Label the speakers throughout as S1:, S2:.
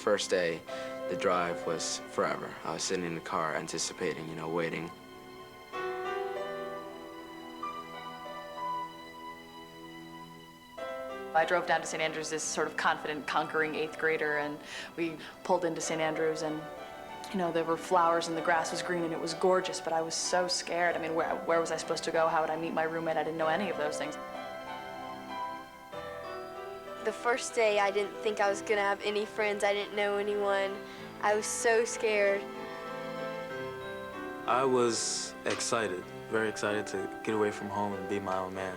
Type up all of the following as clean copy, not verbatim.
S1: First day, the drive was forever. I was sitting in the car anticipating, you know, waiting.
S2: I drove down to St. Andrews as sort of confident, conquering 8th grader, and we pulled into St. Andrews, and you know, there were flowers and the grass was green and it was gorgeous, but I was so scared. I mean, where was I supposed to go? How would I meet my roommate? I didn't know any of those things.
S3: The first day, I didn't think I was gonna have any friends. I didn't know anyone. I was so scared.
S4: I was excited, very excited to get away from home and be my own man.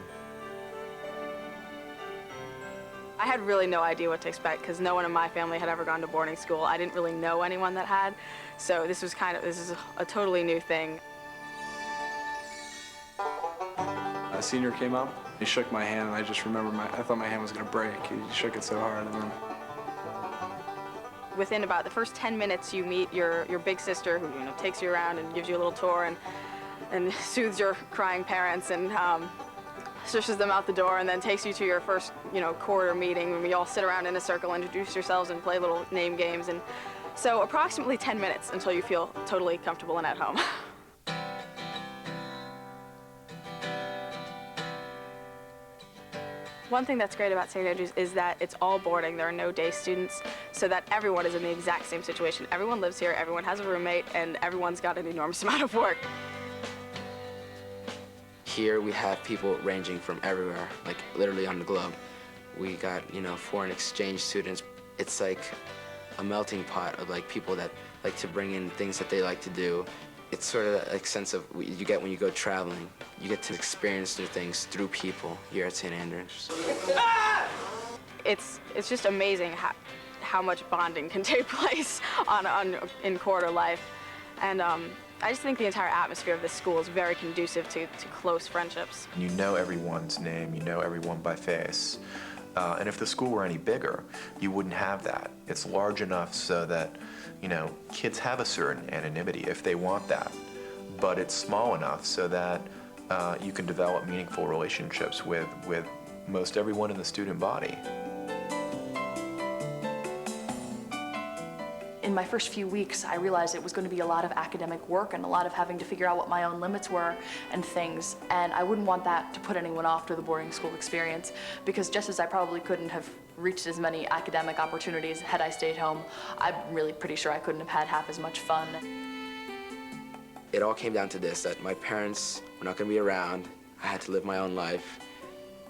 S5: I had really no idea what to expect because no one in my family had ever gone to boarding school. I didn't really know anyone that had, so this is a totally new thing.
S6: A senior came up, he shook my hand, and I just remember I thought my hand was gonna break. He shook it so hard, and then...
S5: Within about the first 10 minutes, you meet your big sister who, you know, takes you around and gives you a little tour and soothes your crying parents and swishes them out the door, and then takes you to your first, you know, quarter meeting when we all sit around in a circle, introduce yourselves, and play little name games. And so approximately 10 minutes until you feel totally comfortable and at home. One thing that's great about St. Andrews is that it's all boarding. There are no day students, so that everyone is in the exact same situation. Everyone lives here, everyone has a roommate, and everyone's got an enormous amount of work.
S1: Here we have people ranging from everywhere, like literally on the globe. We got, you know, foreign exchange students. It's like a melting pot of like people that like to bring in things that they like to do. It's sort of that like sense of you get when you go traveling. You get to experience new things through people here at St. Andrews.
S5: It's just amazing how much bonding can take place in quarter life. And I just think the entire atmosphere of this school is very conducive to close friendships.
S7: You know everyone's name, you know everyone by face. And if the school were any bigger, you wouldn't have that. It's large enough so that, you know, kids have a certain anonymity if they want that. But it's small enough so that you can develop meaningful relationships with most everyone in the student body.
S2: In my first few weeks, I realized it was going to be a lot of academic work and a lot of having to figure out what my own limits were and things. And I wouldn't want that to put anyone off to the boarding school experience, because just as I probably couldn't have reached as many academic opportunities had I stayed home, I'm really pretty sure I couldn't have had half as much fun.
S1: It all came down to this, that my parents were not going to be around. I had to live my own life.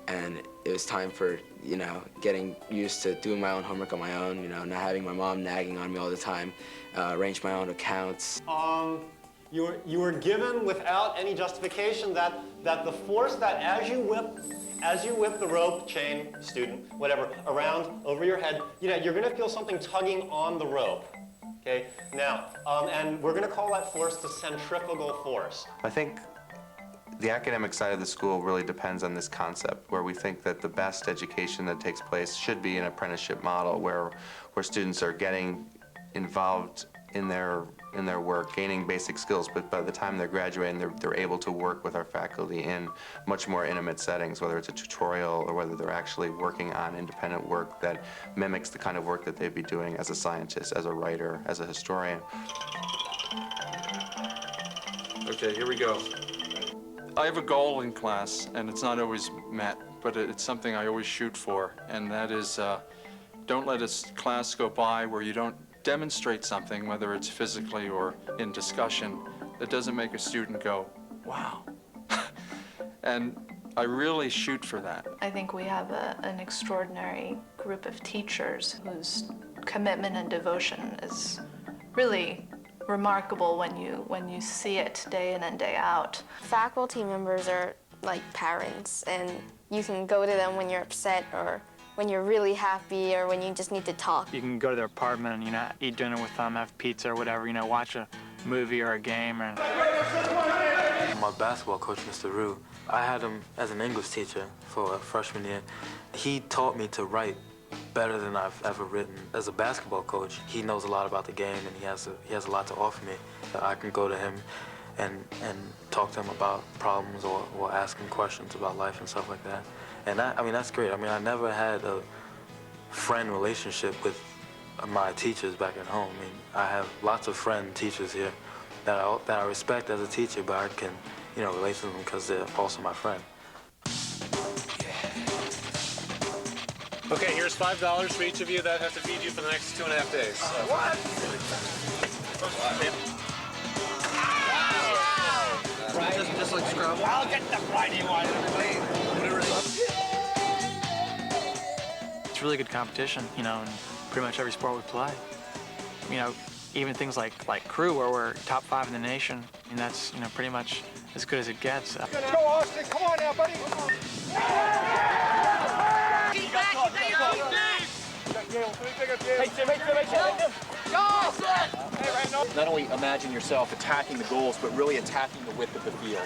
S1: And it was time for, you know, getting used to doing my own homework on my own, you know, not having my mom nagging on me all the time, arrange my own accounts.
S8: You were given without any justification that the force that as you whip the rope, chain, student, whatever, around over your head, you know, you're gonna feel something tugging on the rope. Okay, now, and we're gonna call that force the centrifugal force.
S9: I think the academic side of the school really depends on this concept, where we think that the best education that takes place should be an apprenticeship model where students are getting involved in their work, gaining basic skills, but by the time they're graduating, they're able to work with our faculty in much more intimate settings, whether it's a tutorial or whether they're actually working on independent work that mimics the kind of work that they'd be doing as a scientist, as a writer, as a historian.
S10: Okay, here we go. I have a goal in class, and it's not always met, but it's something I always shoot for, and that is don't let a class go by where you don't demonstrate something, whether it's physically or in discussion, that doesn't make a student go, wow. And I really shoot for that.
S11: I think we have an extraordinary group of teachers whose commitment and devotion is really remarkable when you see it day in and day out.
S3: Faculty members are like parents, and you can go to them when you're upset or when you're really happy or when you just need to talk.
S12: You can go to their apartment and, you know, eat dinner with them, have pizza or whatever, you know, watch a movie or a game. Or...
S4: My basketball coach, Mr. Rue, I had him as an English teacher for a freshman year. He taught me to write better than I've ever written. As a basketball coach, he knows a lot about the game, and he has a lot to offer me. I can go to him and talk to him about problems or ask him questions about life and stuff like that. And I mean, that's great. I mean, I never had a friend relationship with my teachers back at home. I mean, I have lots of friend teachers here that I respect as a teacher, but I can, relate to them because they're also my friend.
S13: Okay, here's $5 for each of you. That has to feed you for the next 2.5 days. What?
S14: Right. Just like scrub.
S13: I'll get the Friday one, everybody.
S12: It's really good competition, in pretty much every sport we play. Even things like crew, where we're top 5 in the nation, and that's, pretty much as good as it gets.
S13: Go, Austin. Come on now, buddy.
S14: Keep back.
S13: Hey, Tim. Go, Austin.
S14: Not only imagine yourself attacking the goals, but really attacking the width of the field.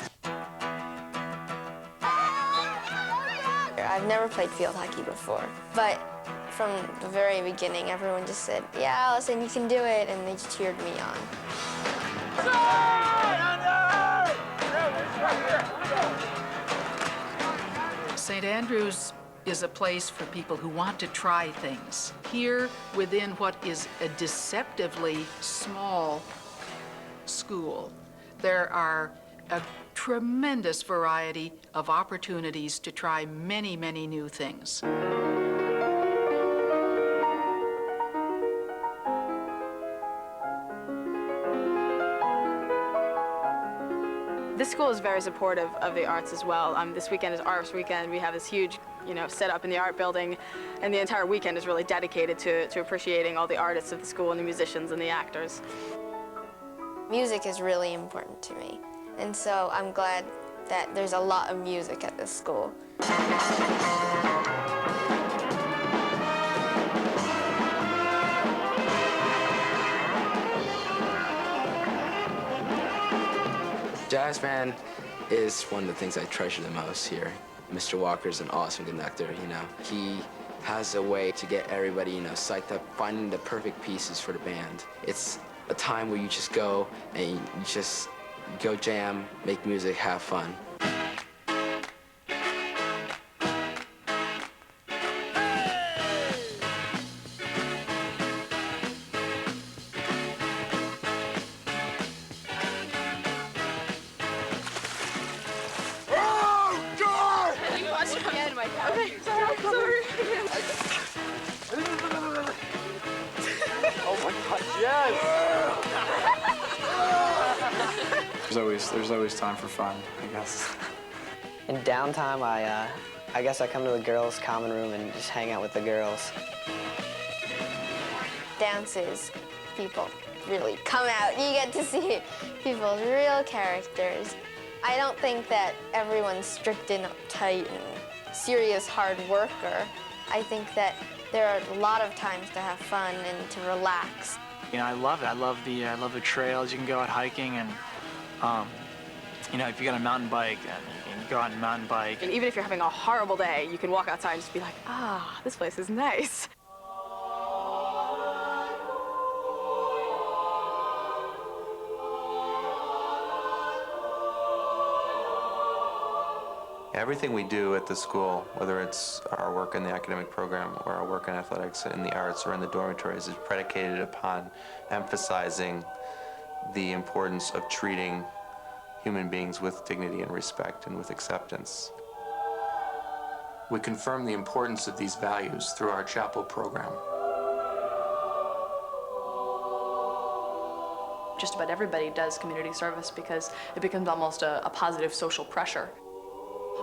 S3: I've never played field hockey before, but from the very beginning, everyone just said, "Yeah, Allison, you can do it," and they just cheered me on.
S15: St. Andrews is a place for people who want to try things. Here, within what is a deceptively small school, there are a tremendous variety of opportunities to try many, many new things.
S5: This school is very supportive of the arts as well. This weekend is Arts Weekend. We have this huge, set up in the art building, and the entire weekend is really dedicated to appreciating all the artists of the school and the musicians and the actors.
S3: Music is really important to me, and so I'm glad that there's a lot of music at this school.
S1: Jazz band is one of the things I treasure the most here. Mr. Walker's an awesome conductor, He has a way to get everybody, psyched up, finding the perfect pieces for the band. It's a time where you just go and you just go jam, make music, have fun.
S6: There's always time for fun, I guess.
S16: In downtime, I guess I come to the girls' common room and just hang out with the girls.
S3: Dances, people really come out. You get to see people's real characters. I don't think that everyone's strict and uptight and serious hard worker. I think that there are a lot of times to have fun and to relax.
S12: I love it. I love the trails. You can go out hiking, and if you got a mountain bike, you can go out and mountain bike.
S5: And even if you're having a horrible day, you can walk outside and just be like, this place is nice.
S9: Everything we do at the school, whether it's our work in the academic program or our work in athletics, in the arts, or in the dormitories, is predicated upon emphasizing the importance of treating human beings with dignity and respect and with acceptance. We confirm the importance of these values through our chapel program.
S2: Just about everybody does community service because it becomes almost a positive social pressure.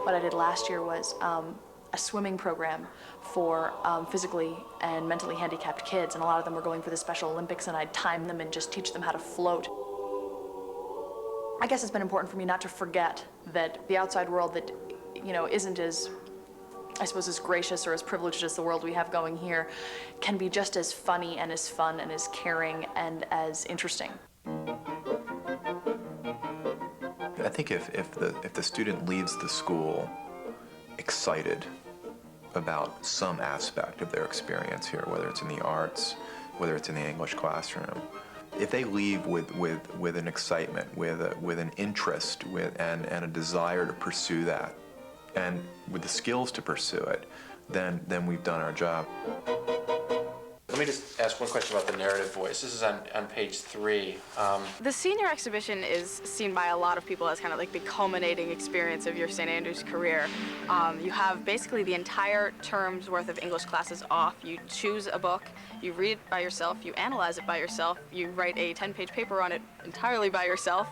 S2: What I did last year was a swimming program for physically and mentally handicapped kids, and a lot of them were going for the Special Olympics, and I'd time them and just teach them how to float. I guess it's been important for me not to forget that the outside world that, isn't as, I suppose, as gracious or as privileged as the world we have going here can be just as funny and as fun and as caring and as interesting.
S7: I think if the student leaves the school excited about some aspect of their experience here, whether it's in the arts, whether it's in the English classroom, if they leave with an excitement, with an interest, and a desire to pursue that, and with the skills to pursue it, then we've done our job.
S9: Let me just ask one question about the narrative voice. This is on page 3.
S5: The senior exhibition is seen by a lot of people as kind of like the culminating experience of your St. Andrews career. You have basically the entire term's worth of English classes off. You choose a book, you read it by yourself, you analyze it by yourself, you write a 10-page paper on it entirely by yourself,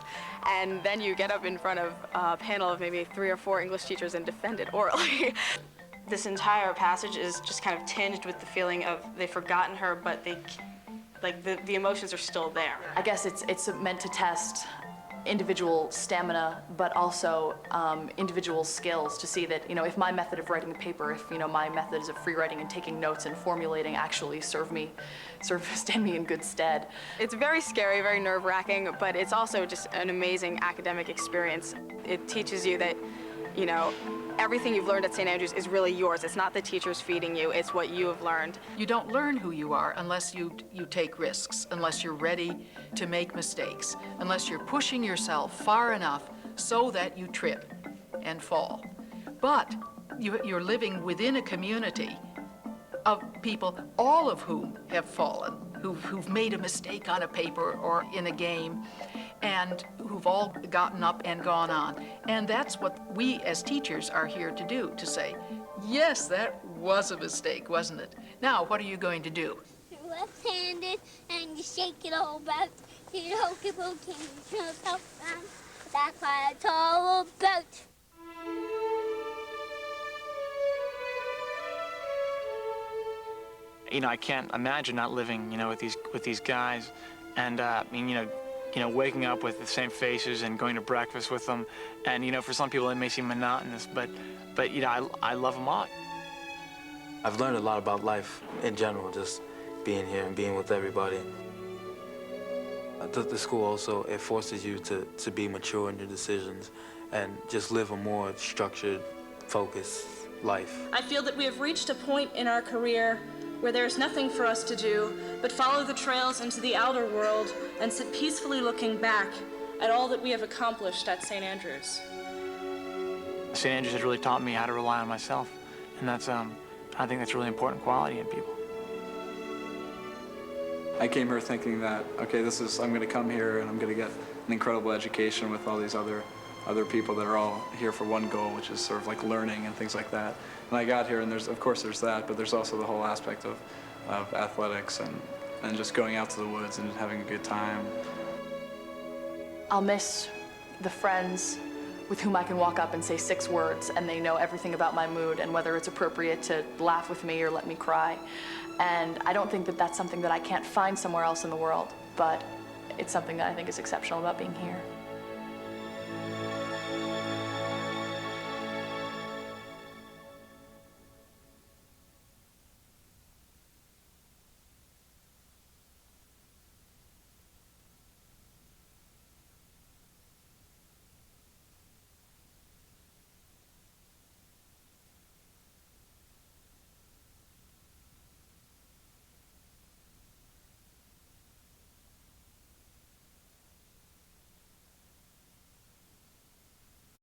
S5: and then you get up in front of a panel of maybe 3 or 4 English teachers and defend it orally. This entire passage is just kind of tinged with the feeling of they've forgotten her, but the emotions are still there.
S2: I guess it's meant to test individual stamina, but also individual skills to see that, if my method of writing a paper, if, my methods of free writing and taking notes and formulating actually stand me in good stead.
S5: It's very scary, very nerve-wracking, but it's also just an amazing academic experience. It teaches you that, everything you've learned at St. Andrews is really yours. It's not the teachers feeding you, it's what you have learned.
S15: You don't learn who you are unless you take risks, unless you're ready to make mistakes, unless you're pushing yourself far enough so that you trip and fall. But you're living within a community of people, all of whom have fallen, who've made a mistake on a paper or in a game, and who've all gotten up and gone on. And that's what we as teachers are here to do, to say, yes, that was a mistake, wasn't it? Now, what are you going to do?
S17: You're left-handed and you shake it all about. You hokey-pokey, you jump up and that's what it's all about.
S12: I can't imagine not living, with these guys, and waking up with the same faces and going to breakfast with them, and for some people it may seem monotonous, but I love them all.
S4: I've learned a lot about life in general, just being here and being with everybody. The school also, it forces you to be mature in your decisions and just live a more structured, focused life.
S18: I feel that we have reached a point in our career where there is nothing for us to do but follow the trails into the outer world and sit peacefully looking back at all that we have accomplished at St. Andrews.
S12: St. Andrews has really taught me how to rely on myself, and that's, I think that's a really important quality in people.
S6: I came here thinking that, okay, I'm going to come here and I'm going to get an incredible education with all these other people that are all here for one goal, which is sort of like learning and things like that. And I got here, and of course there's that, but there's also the whole aspect of athletics and just going out to the woods and having a good time.
S2: I'll miss the friends with whom I can walk up and say 6 words and they know everything about my mood and whether it's appropriate to laugh with me or let me cry. And I don't think that that's something that I can't find somewhere else in the world, but it's something that I think is exceptional about being here.